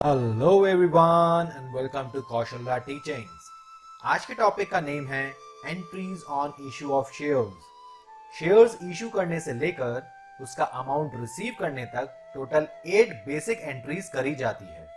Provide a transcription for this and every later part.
Hello everyone and welcome to Kaushalya teachings. आज के topic का नेम है entries on issue of shares. Shares issue करने से लेकर उसका अमाउंट रिसीव करने तक टोटल 8 बेसिक एंट्रीज करी जाती है।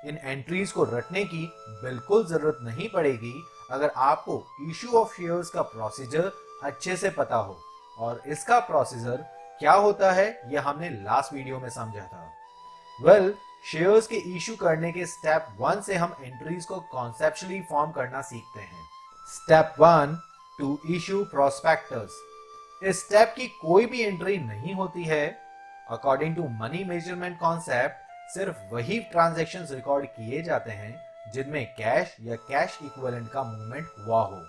इन एंट्रीज को रटने की बिल्कुल जरूरत नहीं पड़ेगी अगर आपको इशू ऑफ शेयर्स का प्रोसीजर अच्छे से पता हो। और इसका प्रोसीजर क्या होता है यह हमने लास्ट वीडियो में समझा था। शेयर्स के इशू करने के स्टेप 1 से हम एंट्रीज को कॉन्सेप्चुअली फॉर्म करना सीखते हैं। Step 1 to issue prospectus. इस स्टेप की कोई भी एंट्री नहीं होती है। According to money measurement concept सिर्फ वही ट्रांजैक्शंस रिकॉर्ड किए जाते हैं जिनमें कैश या कैश इक्विवेलेंट का मूवमेंट हुआ हो।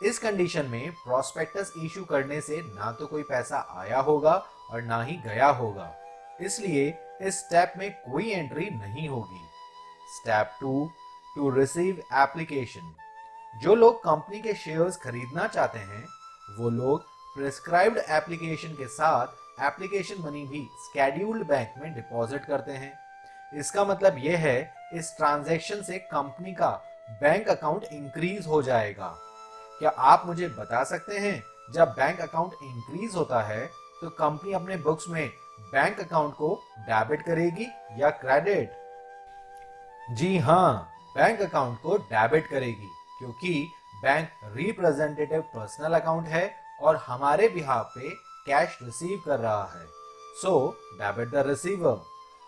इस कंडीशन में प्रोस्पेक्टस इशू करने से ना तो कोई पैसा आया होगा और ना ही गया होगा, इसलिए इस स्टेप में कोई एंट्री नहीं होगी। Step 2 to receive application. जो लोग कंपनी के शेयर्स खरीदना चाहते हैं वो लोग प्रिस्क्राइब्ड एप्लीकेशन के साथ एप्लीकेशन मनी भी स्केड्यूल्ड बैंक में डिपॉजिट करते हैं। इसका मतलब यह है इस ट्रांजैक्शन से कंपनी का बैंक अकाउंट इंक्रीज हो जाएगा। क्या आप मुझे बता सकते हैं जब बैंक अकाउंट इंक्रीज होता है तो कंपनी अपने बुक्स में बैंक अकाउंट को डेबिट करेगी या क्रेडिट? जी हाँ, बैंक अकाउंट को डेबिट करेगी क्योंकि बैंक रिप्रेजेंटेटिव पर्सनल अकाउंट है और हमारे बिहाफ पे कैश रिसीव कर रहा है। So debit the receiver.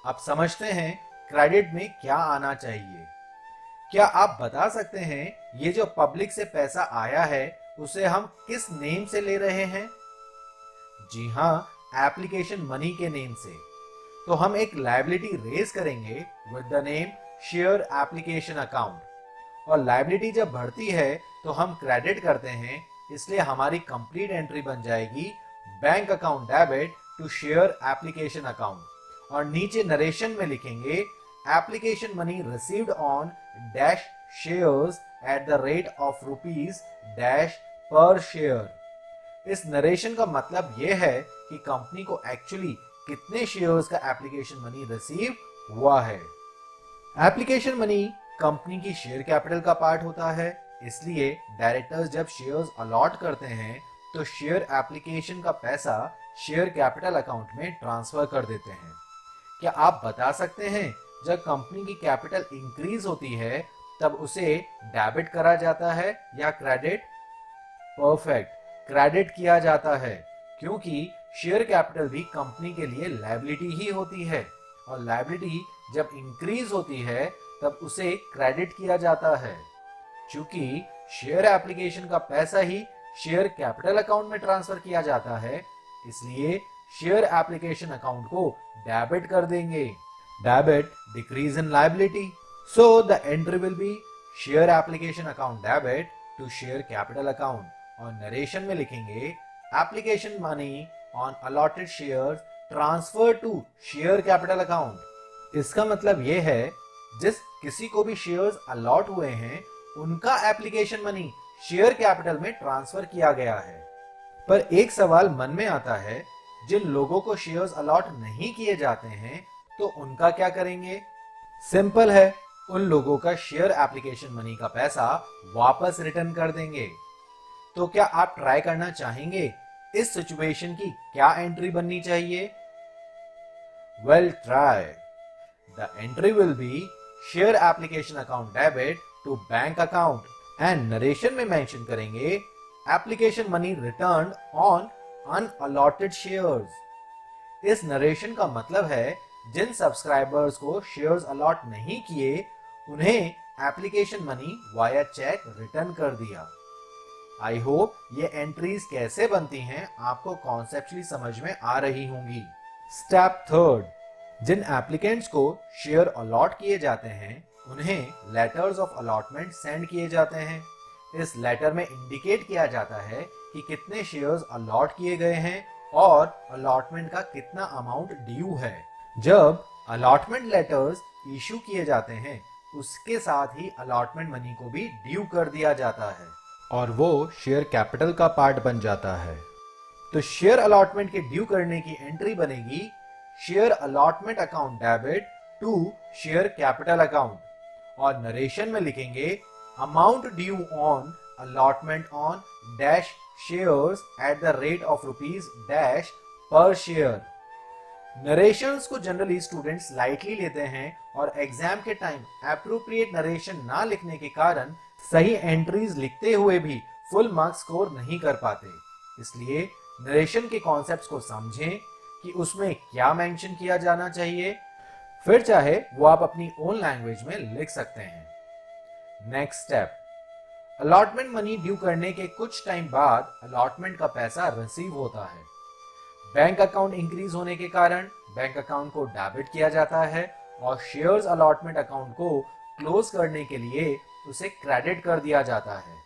अब समझते हैं क्रेडिट में क्या आना चाहिए। क्या आप बता सकते हैं ये जो पब्लिक से पैसा आया है उसे हम किस नेम से ले रहे हैं? जी हाँ, एप्लीकेशन मनी के नेम से। तो हम एक लायबिलिटी रेज करेंगे with the name share application account. और लायबिलिटी जब बढ़ती है तो हम क्रेडिट करते हैं, इसलिए हमारी कंप्लीट एंट्री बन जाएगी bank account debit to share application account. और नीचे नरेशन में लिखेंगे application money received on dash shares at the rate of rupees dash per share. इस नरेशन का मतलब यह है कि कंपनी को एक्चुअली कितने शेयर्स का एप्लीकेशन मनी रिसीव हुआ है। एप्लीकेशन मनी कंपनी की शेयर कैपिटल का पार्ट होता है, इसलिए डायरेक्टर्स जब शेयर्स अलॉट करते हैं तो शेयर एप्लीकेशन का पैसा शेयर कैपिटल अकाउंट में ट्रांसफर कर देते हैं। क्या आप बता सकते हैं जब कंपनी की कैपिटल इंक्रीज होती है तब उसे डेबिट करा जाता है या क्रेडिट? परफेक्ट, क्रेडिट किया जाता है क्योंकि शेयर कैपिटल भी कंपनी के लिए लायबिलिटी ही होती है और लायबिलिटी जब इंक्रीज होती है तब उसे क्रेडिट किया जाता है। क्योंकि शेयर एप्लीकेशन का पैसा ही शेयर कैपिटल अकाउंट में ट्रांसफर किया जाता है, इसलिए शेयर एप्लीकेशन अकाउंट को डेबिट कर देंगे। Debit decrease in liability, so the entry will be share application account debit to share capital account. और नरेशन में लिखेंगे application money on allotted shares transfer to share capital account. इसका मतलब यह है जिस किसी को भी शेयर्स अलॉट हुए हैं उनका एप्लीकेशन मनी शेयर कैपिटल में ट्रांसफर किया गया है। पर एक सवाल मन में आता है, जिन लोगों को शेयर्स अलॉट नहीं किए जाते हैं तो उनका क्या करेंगे? सिंपल है, उन लोगों का शेयर एप्लीकेशन मनी का पैसा वापस रिटर्न कर देंगे। तो क्या आप ट्राई करना चाहेंगे इस सिचुएशन की क्या एंट्री बननी चाहिए? Well try. The entry will be share application account debit to bank account and narration में मेंशन करेंगे application money returned on unallotted shares. इस नरेशन का मतलब है जिन सब्सक्राइबर्स को शेयर्स अलॉट नहीं किए उन्हें application money via cheque return कर दिया। आई होप ये एंट्रीज कैसे बनती हैं आपको कॉन्सेप्चुअली समझ में आ रही होंगी। स्टेप 3, जिन एप्लीकेंट्स को शेयर अलॉट किए जाते हैं उन्हें लेटर्स ऑफ अलॉटमेंट सेंड किए जाते हैं। इस लेटर में इंडिकेट किया जाता है कि कितने शेयर्स अलॉट किए गए हैं और अलॉटमेंट का कितना अमाउंट ड्यू है। जब अलॉटमेंट लेटर्स इशू किए जाते हैं उसके साथ ही अलॉटमेंट मनी को भी ड्यू कर दिया जाता है और वो शेयर कैपिटल का पार्ट बन जाता है। तो शेयर अलॉटमेंट के ड्यू करने की एंट्री बनेगी share allotment account debit to share capital account और नरेशन में लिखेंगे amount due on allotment on dash shares at the rate of rupees dash per share. Narrations को जनरली स्टूडेंट्स लाइटली लेते हैं और एग्जाम के टाइम एप्रोप्रिएट नरेशन ना लिखने के कारण सही एंट्रीज लिखते हुए भी फुल मार्क्स स्कोर नहीं कर पाते। इसलिए नरेशन के कॉन्सेप्ट्स को समझें कि उसमें क्या मेंशन किया जाना चाहिए, फिर चाहे वो आप अपनी ओन लैंग्वेज में लिख सकते हैं। Next step, allotment money due करने के कुछ टाइम बाद अलॉटमेंट का पैसा रिसीव होता है। बैंक अकाउंट इंक्रीज होने के कारण बैंक अकाउंट को डेबिट किया जाता है और शेयर्स अलॉटमेंट अकाउंट को क्लोज करने के लिए उसे क्रेडिट कर दिया जाता है।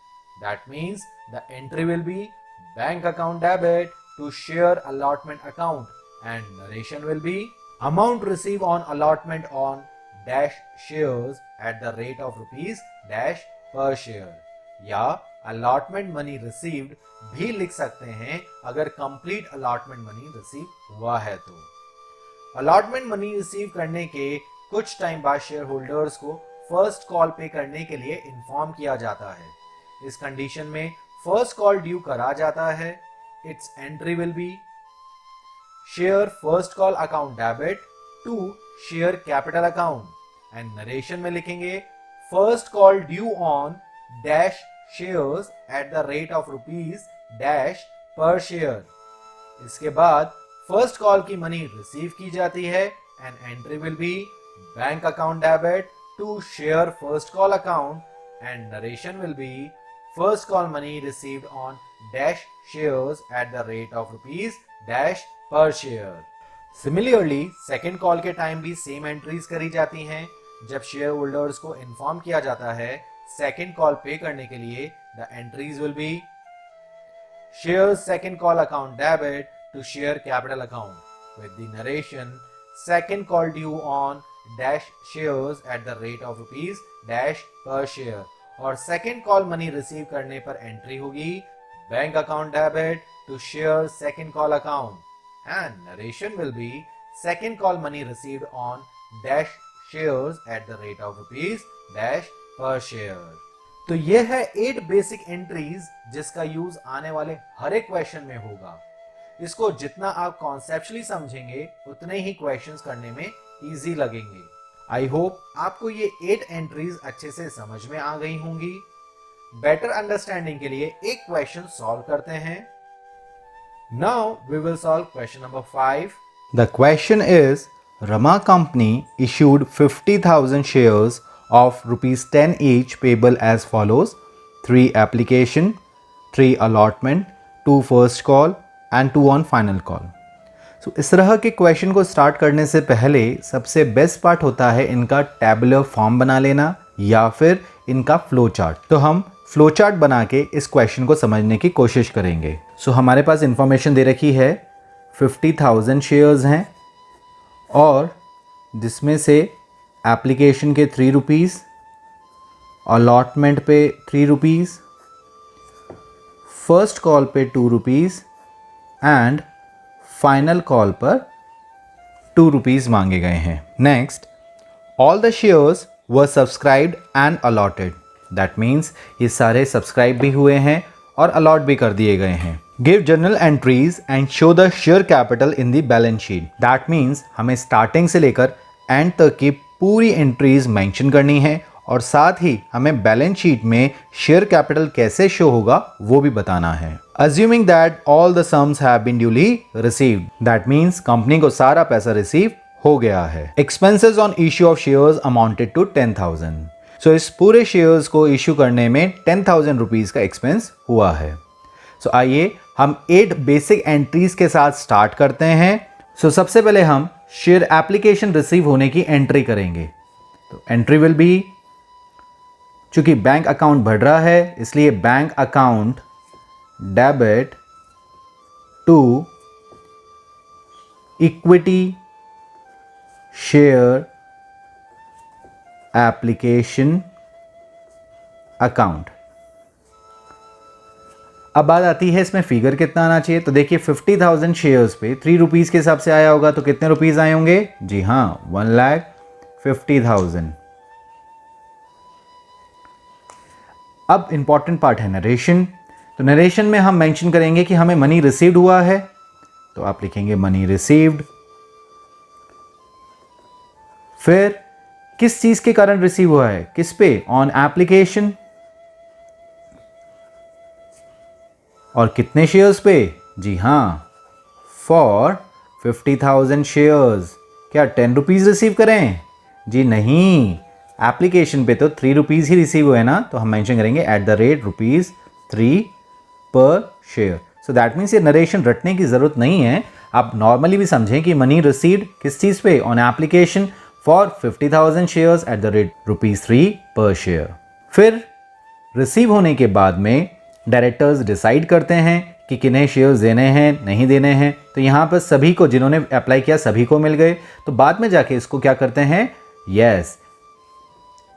That means the entry will be bank account debit to share allotment account and narration will be amount receive on allotment on dash shares at the rate of rupees dash per share या allotment money received भी लिख सकते हैं अगर complete allotment money receive हुआ है तो। Allotment money receive करने के कुछ टाइम बाद शेयर होल्डर्स को फर्स्ट कॉल पे करने के लिए इन्फॉर्म किया जाता है। इस कंडीशन में फर्स्ट कॉल ड्यू करा जाता है। Its entry will be share first call account debit to share capital account and narration में लिखेंगे first call due on dash shares at the rate of rupees dash per share. इसके बाद first call की money receive की जाती है and entry will be bank account debit to share first call account and narration will be first call money received on dash shares at the rate of rupees dash per share. Similarly second call के time भी same entries करी जाती हैं। जब share holders को inform किया जाता है सेकेंड कॉल पे करने के लिए, the entries will be share second call account debit to share capital account with the narration second call due on dash shares at the rate of rupees dash per share और second call money receive करने पर entry होगी bank account debit to share second call account and narration will be second call money received on dash shares at the rate of rupees dash per share. तो ये है 8 basic entries जिसका use आने वाले हर एक question में होगा। इसको जितना आप कॉन्सेप्चुअली समझेंगे उतने ही क्वेश्चंस करने में इजी लगेंगे। आई होप आपको ये 8 एंट्रीज अच्छे से समझ में आ गई होंगी। बेटर अंडरस्टैंडिंग के लिए एक क्वेश्चन सॉल्व करते हैं। Now we will solve question number 5। The question is, Rama Company issued 50,000 shares of rupees 10 each payable as follows: 3 application, 3 allotment, 2 first call and 2 on final call. So इस तरह के question को start करने से पहले सबसे बेस्ट पार्ट होता है इनका टैबुलर फॉर्म बना लेना या फिर इनका फ्लो चार्ट। तो हम फ्लो चार्ट बना के इस क्वेश्चन को समझने की कोशिश करेंगे। सो हमारे पास इंफॉर्मेशन दे रखी है 50,000 शेयर्स हैं और जिसमें से एप्लीकेशन के 3 रुपीज़, अलॉटमेंट पे 3 रुपीज़, फर्स्ट कॉल पे 2 रुपीज़ एंड फाइनल कॉल पर 2 रुपीज़ मांगे गए हैं। Next, all the shares were subscribed and allotted. That means ये सारे सब्सक्राइब भी हुए हैं और अलॉट भी कर दिए गए हैं। Give journal entries and show the share capital in the balance sheet. That means हमें स्टार्टिंग से लेकर एंड तक की पूरी एंट्रीज मेंशन करनी है और साथ ही हमें बैलेंस शीट में शेयर कैपिटल कैसे शो होगा वो भी बताना है। Assuming that all the sums have been duly received, that means company को सारा पैसा रिसीव हो गया है। Expenses on issue of shares amounted to 10,000. So इस पूरे शेयर्स को इशू करने में 10,000 रुपीज का एक्सपेंस हुआ है। सो आइए हम 8 बेसिक एंट्रीज के साथ स्टार्ट करते हैं। सो सबसे पहले हम शेयर एप्लीकेशन रिसीव होने की एंट्री करेंगे। तो एंट्री विल बी, चूंकि बैंक अकाउंट बढ़ रहा है इसलिए bank account debit to equity share application account. अब बात आती है इसमें फिगर कितना आना चाहिए। तो देखिए 50,000 शेयर्स पे 3 रुपीज़ के हिसाब से आया होगा तो कितने रुपीज़ आए होंगे? जी हाँ, 1,00,000 50,000। अब इंपॉर्टेंट पार्ट है नरेशन। तो नरेशन में हम मेंशन करेंगे कि हमें मनी रिसीव्ड हुआ है, तो आप लिखेंगे मनी रिसीव्ड। फिर किस चीज के कारण रिसीव हुआ है, किस पे, ऑन एप्लीकेशन। और कितने शेयर्स पे, जी हां, फॉर 50,000 शेयर्स। क्या 10 रुपीज रिसीव करें, जी नहीं, एप्लीकेशन पे तो 3 रुपीज ही रिसीव हुए ना, तो हम मेंशन करेंगे एट द रेट ₹3 पर शेयर। सो दैट मीन्स ये नरेशन रटने की जरूरत नहीं है, आप नॉर्मली भी समझें कि मनी रिसीव्ड किस चीज पे, on application for 50,000 shares at the rate ₹3 पर शेयर। फिर रिसीव होने के बाद में डायरेक्टर्स डिसाइड करते हैं कि किन्हें शेयर्स देने हैं, नहीं देने हैं। तो यहाँ पर सभी को, जिन्होंने अप्लाई किया सभी को मिल गए। तो बाद में जाके इसको क्या करते हैं, यस,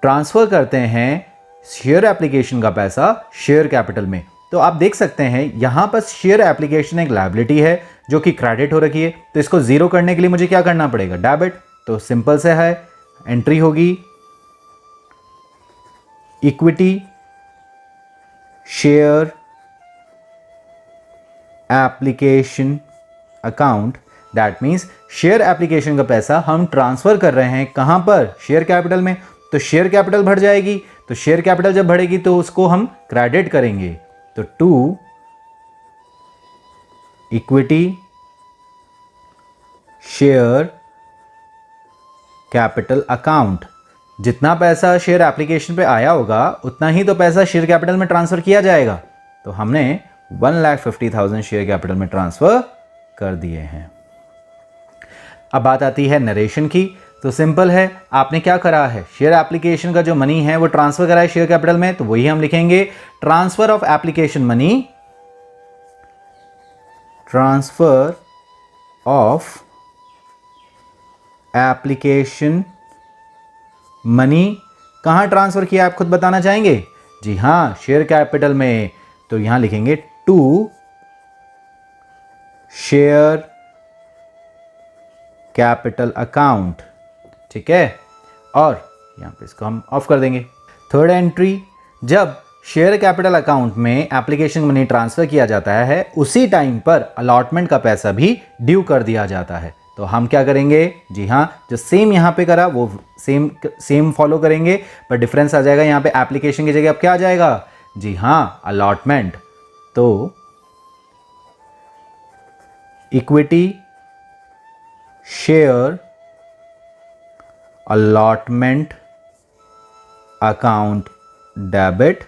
ट्रांसफर करते हैं शेयर एप्लीकेशन का पैसा शेयर कैपिटल में। तो आप देख सकते हैं यहाँ पर शेयर एप्लीकेशन एक लायबिलिटी है जो कि क्रेडिट हो रखी है। तो इसको जीरो करने के लिए मुझे क्या करना पड़ेगा, डेबिट। तो सिंपल से है, एंट्री होगी equity share application account. That means share application का पैसा हम ट्रांसफर कर रहे हैं कहां पर, शेयर कैपिटल में। तो शेयर कैपिटल बढ़ जाएगी, तो शेयर कैपिटल जब बढ़ेगी तो उसको हम क्रेडिट करेंगे। तो to equity share capital account. जितना पैसा शेयर एप्लीकेशन पे आया होगा उतना ही तो पैसा शेयर कैपिटल में ट्रांसफर किया जाएगा। तो हमने 1,50,000 शेयर कैपिटल में ट्रांसफर कर दिए हैं। अब बात आती है नरेशन की। तो सिंपल है, आपने क्या करा है, शेयर एप्लीकेशन का जो मनी है वो ट्रांसफर करा है शेयर कैपिटल में, तो वही हम लिखेंगे transfer of application money, transfer of application money. कहां ट्रांसफर किया आप खुद बताना चाहेंगे, जी हां, शेयर कैपिटल में। तो यहां लिखेंगे टू शेयर कैपिटल अकाउंट, ठीक है। और यहां पे इसको हम ऑफ कर देंगे। थर्ड एंट्री, जब शेयर कैपिटल अकाउंट में एप्लीकेशन मनी ट्रांसफर किया जाता है उसी टाइम पर अलॉटमेंट का पैसा भी ड्यू कर दिया जाता है। तो हम क्या करेंगे, जी हाँ, जो सेम यहाँ पे करा वो सेम फॉलो करेंगे, पर डिफरेंस आ जाएगा। यहाँ पे एप्लीकेशन की जगह अब क्या आ जाएगा, जी हाँ, अलॉटमेंट। तो equity share allotment account debit.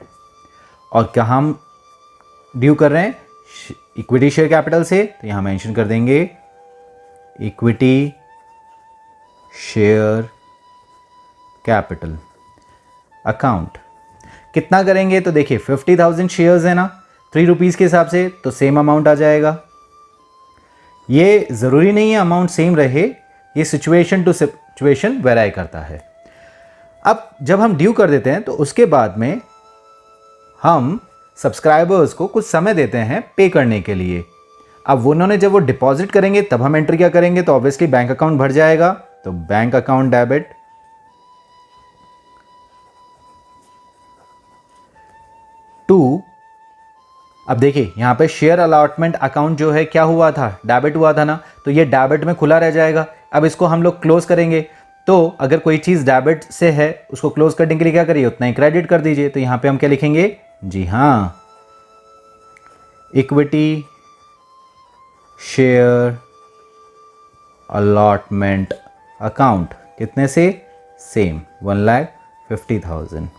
और क्या हम ड्यू कर रहे हैं, इक्विटी शेयर कैपिटल से, तो यहां मेंशन कर देंगे इक्विटी शेयर कैपिटल अकाउंट। कितना करेंगे, तो देखिए 50,000 शेयर्स है ना, 3 रुपीज़ के हिसाब से, तो सेम अमाउंट आ जाएगा। ये ज़रूरी नहीं है अमाउंट सेम रहे, ये सिचुएशन टू सिचुएशन वेराई करता है। अब जब हम ड्यू कर देते हैं तो उसके बाद में हम सब्सक्राइबर्स को कुछ समय देते हैं पे करने के लिए। अब उन्होंने जब वो डिपॉजिट करेंगे तब हम एंट्री क्या करेंगे, तो ऑब्वियसली बैंक अकाउंट भर जाएगा, तो बैंक अकाउंट डेबिट। टू, अब देखिए यहां पे शेयर अलॉटमेंट अकाउंट जो है क्या हुआ था, डेबिट हुआ था ना, तो ये डेबिट में खुला रह जाएगा। अब इसको हम लोग क्लोज करेंगे, तो अगर कोई चीज़ डेबिट से है उसको क्लोज करने के लिए क्या करिए, उतना ही क्रेडिट कर दीजिए। तो यहां पे हम क्या लिखेंगे, जी हाँ, इक्विटी शेयर अलॉटमेंट अकाउंट। कितने से, सेम 1,50,000।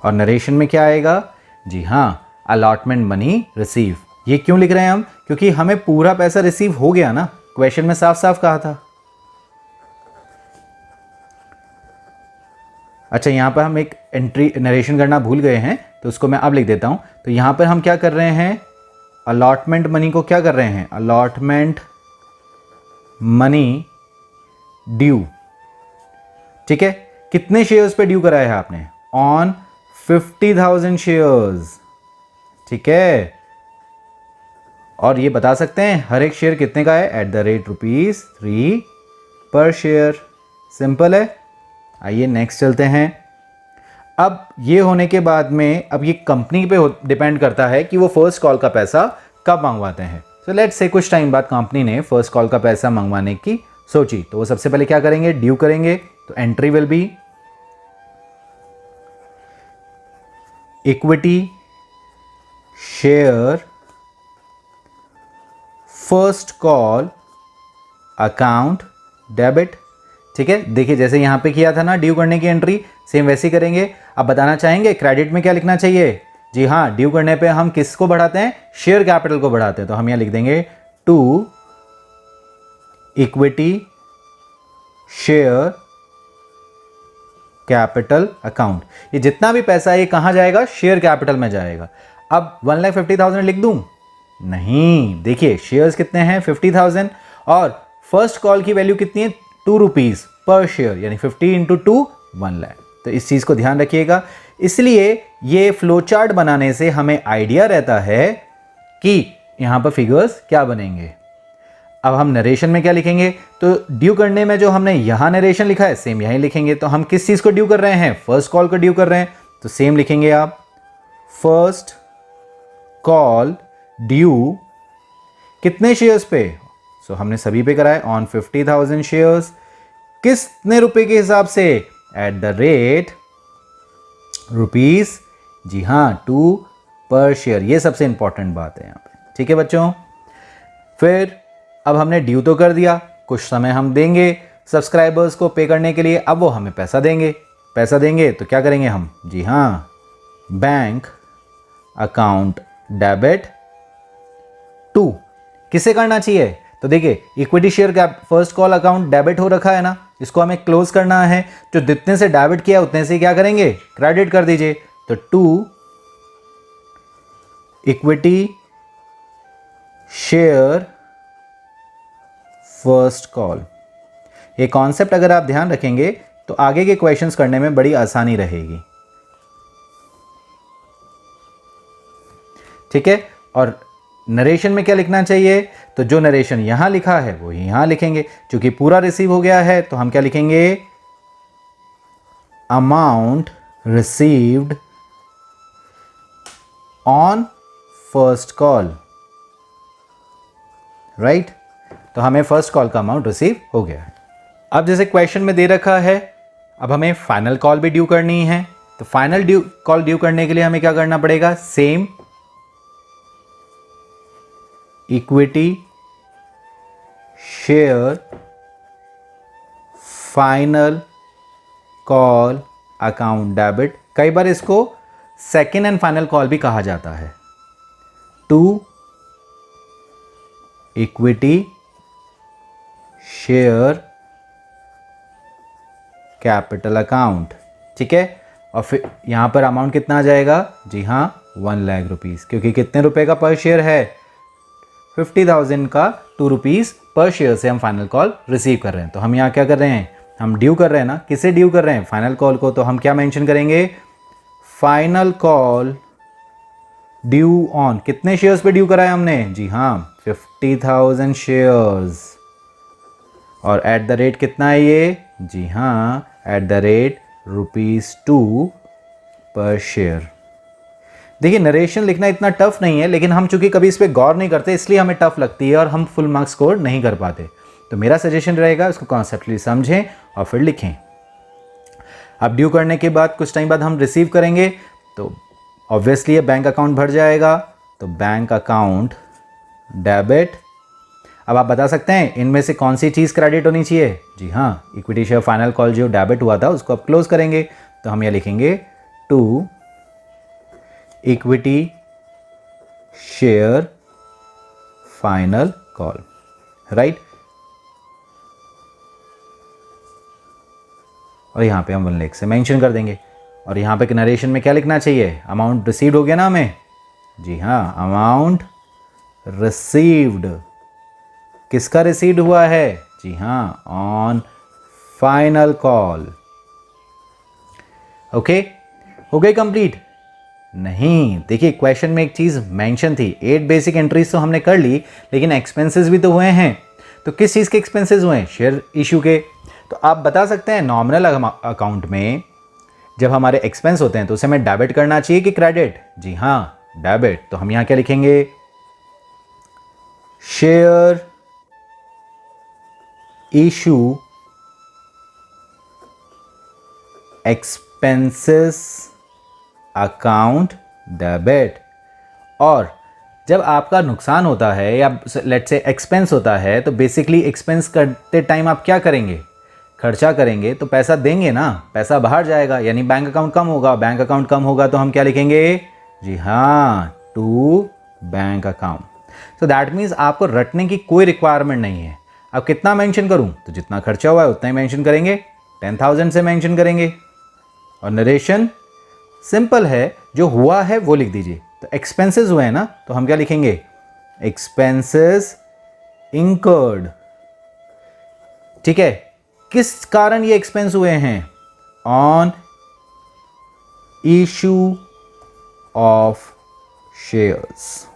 और नरेशन में क्या आएगा, जी हाँ, अलॉटमेंट मनी रिसीव। ये क्यों लिख रहे हैं हम, क्योंकि हमें पूरा पैसा रिसीव हो गया ना, क्वेश्चन में साफ साफ कहा था। अच्छा, यहाँ पर हम एक एंट्री नरेशन करना भूल गए हैं, तो उसको मैं अब लिख देता हूँ। तो यहाँ पर हम क्या कर रहे हैं, अलॉटमेंट मनी को क्या कर रहे हैं, अलॉटमेंट मनी ड्यू, ठीक है। कितने शेयर्स पे ड्यू कराया है आपने, ऑन 50,000 शेयर्स, ठीक है। और ये बता सकते हैं हर एक शेयर कितने का है, एट द रेट ₹3 पर शेयर, सिंपल है। आइए नेक्स्ट चलते हैं। अब ये होने के बाद में अब ये कंपनी पे डिपेंड करता है कि वो फर्स्ट कॉल का पैसा कब मंगवाते हैं। सो लेट्स से कुछ टाइम बाद कंपनी ने फर्स्ट कॉल का पैसा मंगवाने की सोची, तो वो सबसे पहले क्या करेंगे, ड्यू करेंगे। तो entry will B equity share first call account debit. ठीक है, देखिए जैसे यहां पे किया था ना ड्यू करने की एंट्री, सेम वैसे ही करेंगे। अब बताना चाहेंगे क्रेडिट में क्या लिखना चाहिए। जी हाँ, ड्यू करने पे हम किसको बढ़ाते हैं, शेयर कैपिटल को बढ़ाते हैं। तो हम यहां लिख देंगे to equity share capital account. ये जितना भी पैसा है ये कहां जाएगा, शेयर कैपिटल में जाएगा। अब 1,50,000 लिख दूं, नहीं, देखिए शेयर्स कितने हैं 50,000 और फर्स्ट कॉल की वैल्यू कितनी है 2 रुपीज पर शेयर, यानी 50 इंटू 2 1 लाख। तो इस चीज को ध्यान रखिएगा। इसलिए ये फ्लो चार्ट बनाने से हमें आइडिया रहता है कि यहां पर फिगर्स क्या बनेंगे। अब हम नरेशन में क्या लिखेंगे, तो ड्यू करने में जो हमने यहां नरेशन लिखा है सेम यहीं लिखेंगे। तो हम किस चीज को ड्यू कर रहे हैं, फर्स्ट कॉल को ड्यू कर रहे हैं, तो सेम लिखेंगे आप फर्स्ट कॉल ड्यू कितने शेयर्स पे, सो हमने सभी पे कराए ऑन 50,000 शेयर्स। कितने रुपए के हिसाब से, एट द रेट रुपीज, जी हाँ 2 पर शेयर। ये सबसे इंपॉर्टेंट बात है यहाँ पे। ठीक है बच्चों, फिर अब हमने ड्यू तो कर दिया, कुछ समय हम देंगे सब्सक्राइबर्स को पे करने के लिए। अब वो हमें पैसा देंगे तो क्या करेंगे हम, जी हाँ बैंक अकाउंट डेबिट टू, किसे करना चाहिए, तो देखिए equity share cap first call account debit हो रखा है ना, इसको हमें क्लोज करना है। जो जितने से डेबिट किया उतने से क्या करेंगे, क्रेडिट कर दीजिए। तो to equity share first call. ये कॉन्सेप्ट अगर आप ध्यान रखेंगे तो आगे के क्वेश्चंस करने में बड़ी आसानी रहेगी। ठीक है, और नरेशन में क्या लिखना चाहिए, तो जो नरेशन यहां लिखा है वो यहां लिखेंगे। क्योंकि पूरा रिसीव हो गया है तो हम क्या लिखेंगे, amount received on first call, right. तो हमें फर्स्ट कॉल का अमाउंट रिसीव हो गया है। अब जैसे क्वेश्चन में दे रखा है, अब हमें फाइनल कॉल भी ड्यू करनी है। तो फाइनल कॉल ड्यू करने के लिए हमें क्या करना पड़ेगा, same equity share final call account debit. कई बार इसको सेकेंड एंड फाइनल कॉल भी कहा जाता है। To equity share capital account. ठीक है, और फिर यहां पर अमाउंट कितना आ जाएगा, जी हाँ 1 लाख रुपीज, क्योंकि कितने रुपए का पर शेयर है, 50,000 का 2 रुपीज पर शेयर से हम फाइनल कॉल रिसीव कर रहे हैं। तो हम यहाँ क्या कर रहे हैं, हम ड्यू कर रहे हैं ना, किसे ड्यू कर रहे हैं, फाइनल कॉल को। तो हम क्या मेंशन करेंगे, फाइनल कॉल ड्यू ऑन, कितने शेयर्स पे ड्यू कराया हमने, जी हाँ 50,000 शेयर्स। और एट द रेट कितना है ये, जी हाँ एट द रेट ₹2 पर शेयर। देखिए नरेशन लिखना इतना टफ नहीं है, लेकिन हम चूंकि कभी इस पर गौर नहीं करते इसलिए हमें टफ लगती है और हम फुल मार्क्स स्कोर नहीं कर पाते। तो मेरा सजेशन रहेगा इसको कॉन्सेप्टली समझें और फिर लिखें। अब ड्यू करने के बाद कुछ टाइम बाद हम रिसीव करेंगे, तो ऑब्वियसली ये बैंक अकाउंट भर जाएगा। तो बैंक अकाउंट डेबिट। अब आप बता सकते हैं इनमें से कौन सी चीज़ क्रेडिट होनी चाहिए, जी हाँ इक्विटी शेयर फाइनल कॉल जो डेबिट हुआ था उसको अब क्लोज करेंगे। तो हम ये लिखेंगे to equity share final call, right. और यहाँ पे हम 1 लाख से मेंशन कर देंगे। और यहाँ पे नरेशन में क्या लिखना चाहिए, अमाउंट रिसीव्ड हो गया ना हमें, जी हाँ अमाउंट रिसीव्ड, किसका रिसीव्ड हुआ है, जी हाँ ऑन फाइनल कॉल। ओके, हो गई कंप्लीट, नहीं देखिए क्वेश्चन में एक चीज़ मेंशन थी, 8 बेसिक एंट्रीज तो हमने कर ली, लेकिन एक्सपेंसेस भी तो हुए हैं। तो किस चीज़ के एक्सपेंसेस हुए हैं, शेयर इशू के। तो आप बता सकते हैं नॉमिनल अकाउंट में जब हमारे एक्सपेंस होते हैं तो उसे हमें डेबिट करना चाहिए कि क्रेडिट? जी हाँ, डेबिट। तो हम यहां क्या लिखेंगे? Share issue expenses account debit. और जब आपका नुकसान होता है या लेट्स से एक्सपेंस होता है तो बेसिकली एक्सपेंस करते टाइम आप क्या करेंगे? खर्चा करेंगे तो पैसा देंगे ना, पैसा बाहर जाएगा, यानी बैंक अकाउंट कम होगा। बैंक अकाउंट कम होगा तो हम क्या लिखेंगे? जी हाँ, to bank account. So that means आपको रटने की कोई रिक्वायरमेंट नहीं है। अब कितना मेंशन करूं? तो जितना खर्चा हुआ है उतना ही मेंशन करेंगे, 10,000 से मेंशन करेंगे। और नरेशन सिंपल है, जो हुआ है वो लिख दीजिए। तो एक्सपेंसेस हुए हैं ना, तो हम क्या लिखेंगे? Expenses incurred. ठीक है, किस कारण ये एक्सपेंस हुए हैं? On issue of shares.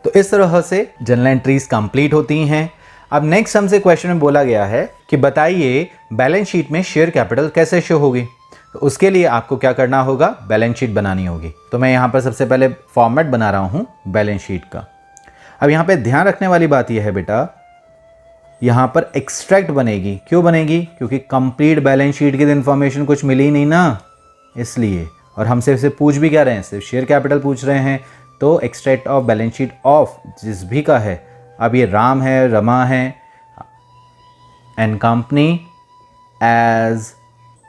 तो इस तरह से जर्नल एंट्रीज कंप्लीट होती हैं। अब नेक्स्ट हमसे क्वेश्चन में बोला गया है कि बताइए बैलेंस शीट में शेयर कैपिटल कैसे शो होगी। तो उसके लिए आपको क्या करना होगा? बैलेंस शीट बनानी होगी। तो मैं यहाँ पर सबसे पहले फॉर्मेट बना रहा हूँ बैलेंस शीट का। अब यहाँ पे ध्यान रखने वाली बात यह है बेटा, यहाँ पर एक्सट्रैक्ट बनेगी। क्यों बनेगी? क्योंकि कंप्लीट बैलेंस शीट की इन्फॉर्मेशन कुछ मिली नहीं ना, इसलिए। और हमसे सिर्फ पूछ भी क्या रहे हैं? सिर्फ शेयर कैपिटल पूछ रहे हैं। तो extract of balance sheet of जिस भी का है, अब ये राम है, रमा है, एंड कंपनी एज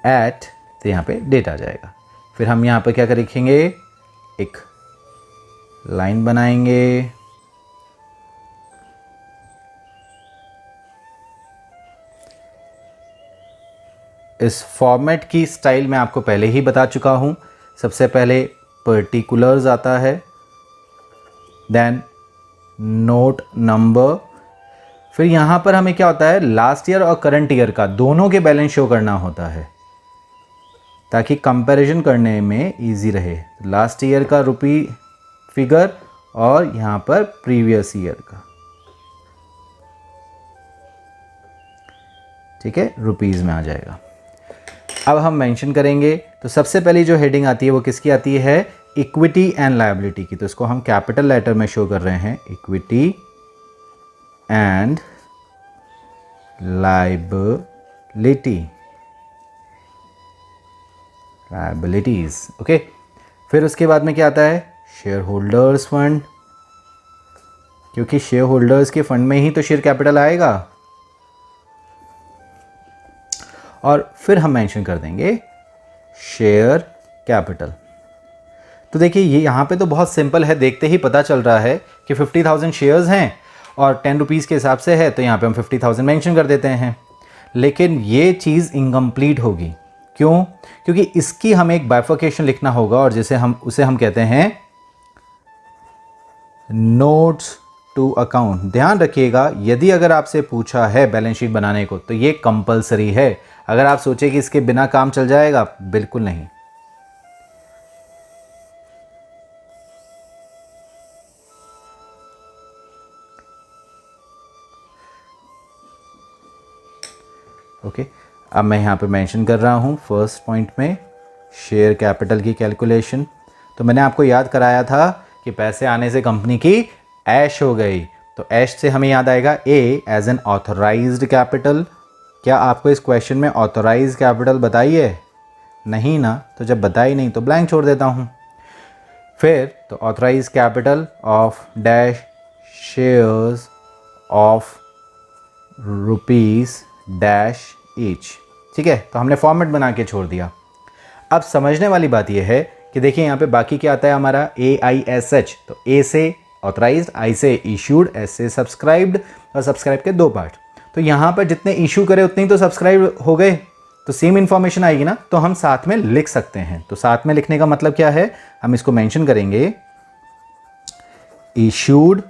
एट, तो यहाँ पे डेट आ जाएगा। फिर हम यहाँ पे क्या कर लिखेंगे? एक लाइन बनाएंगे, इस फॉर्मेट की स्टाइल मैं आपको पहले ही बता चुका हूँ। सबसे पहले पर्टिकुलर्स आता है, देन नोट नंबर, फिर यहाँ पर हमें क्या होता है? लास्ट ईयर और करंट ईयर का दोनों के बैलेंस शो करना होता है ताकि कंपैरिजन करने में इजी रहे। लास्ट ईयर का रुपी फिगर और यहाँ पर प्रीवियस ईयर का, ठीक है, रुपीज़ में आ जाएगा। अब हम मेंशन करेंगे तो सबसे पहली जो हेडिंग आती है वो किसकी आती है? इक्विटी एंड लायबिलिटी की। तो इसको हम कैपिटल लेटर में शो कर रहे हैं, इक्विटी एंड लायबिलिटीज। ओके, फिर उसके बाद में क्या आता है? शेयर होल्डर्स फंड, क्योंकि शेयर होल्डर्स के फंड में ही तो शेयर कैपिटल आएगा। और फिर हम मेंशन कर देंगे शेयर कैपिटल। तो देखिए ये यहाँ पे तो बहुत सिंपल है, देखते ही पता चल रहा है कि 50,000 शेयर्स हैं और 10 रुपीज़ के हिसाब से है, तो यहाँ पे हम 50,000 मेंशन कर देते हैं। लेकिन ये चीज़ इनकम्प्लीट होगी। क्यों? क्योंकि इसकी हमें एक बाइफर्केशन लिखना होगा और जिसे हम कहते हैं नोट्स टू अकाउंट। ध्यान रखिएगा, यदि अगर आपसे पूछा है बैलेंस शीट बनाने को तो ये कंपलसरी है। अगर आप सोचे कि इसके बिना काम चल जाएगा, बिल्कुल नहीं। ओके, अब मैं यहाँ पे मेंशन कर रहा हूँ फर्स्ट पॉइंट में शेयर कैपिटल की कैलकुलेशन। तो मैंने आपको याद कराया था कि पैसे आने से कंपनी की ऐश हो गई। तो ऐश से हमें याद आएगा ए एज एन ऑथराइज्ड कैपिटल। क्या आपको इस क्वेश्चन में ऑथराइज कैपिटल बताई है? नहीं ना, तो जब बताई नहीं तो ब्लैंक छोड़ देता हूँ। फिर तो authorise capital of dash shares of rupees dash each. ठीक है, तो हमने फॉर्मेट बना के छोड़ दिया। अब समझने वाली बात यह है कि देखिए यहाँ पे बाकी क्या आता है हमारा AISH। तो A से ऑथराइज्ड, I से इशूड, S से सब्सक्राइब्ड, और सब्सक्राइब के दो पार्ट। तो यहाँ पर जितने इशू करे उतने ही तो सब्सक्राइब हो गए, तो सेम इन्फॉर्मेशन आएगी ना, तो हम साथ में लिख सकते हैं। तो साथ में लिखने का मतलब क्या है? हम इसको मेंशन करेंगे issued,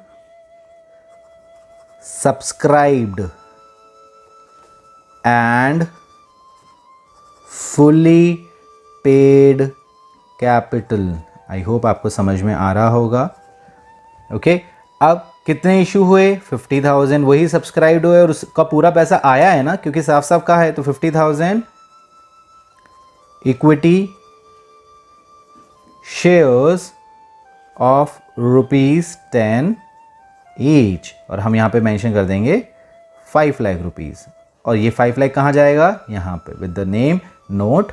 subscribed and fully paid capital. I hope आपको समझ में आ रहा होगा। ओके, अब कितने इशू हुए? 50,000 वही सब्सक्राइब हुए और उसका पूरा पैसा आया है ना, क्योंकि साफ साफ कहा है। तो 50,000 इक्विटी शेयर्स ऑफ ₹10 ईच, और हम यहाँ पे मेंशन कर देंगे 5 लाख रुपीज़। और ये 5 लाख कहाँ जाएगा? यहाँ पे विद द नेम नोट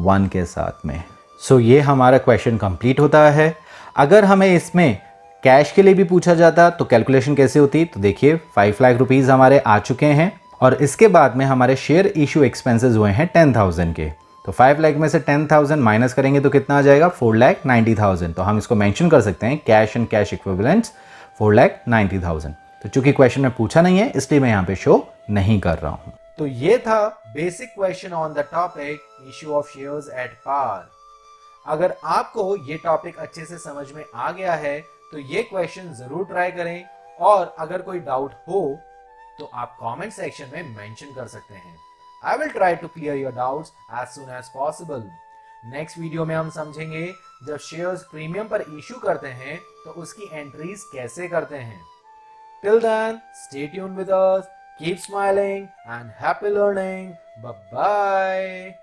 1 के साथ में। सो ये हमारा क्वेश्चन कंप्लीट होता है। अगर हमें इसमें कैश के लिए भी पूछा जाता तो कैलकुलेशन कैसे होती? तो देखिए 5 लाख रुपीज़ हमारे आ चुके हैं और इसके बाद में हमारे शेयर इशू एक्सपेंसेस हुए हैं 10,000 के। तो 5 लाख में से 10,000 माइनस करेंगे तो कितना आ जाएगा? 4,90,000। तो हम इसको मेंशन कर सकते हैं कैश एंड कैश इक्विवेलेंट्स 4,90,000। तो चूंकि क्वेश्चन में पूछा नहीं है इसलिए मैं यहाँ पे शो नहीं कर रहा हूँ। तो ये था basic question on the topic issue of shares at par. अगर आपको ये टॉपिक अच्छे से समझ में आ गया है तो ये क्वेश्चन जरूर ट्राई करें, और अगर कोई डाउट हो तो आप कमेंट सेक्शन में मेंशन कर सकते हैं। I will try to clear your doubts as soon as possible. Next video में हम समझेंगे जब शेयर्स प्रीमियम पर इशू करते हैं तो उसकी एंट्रीज कैसे करते हैं। Till then stay tuned with us, keep smiling and happy learning. Bye bye.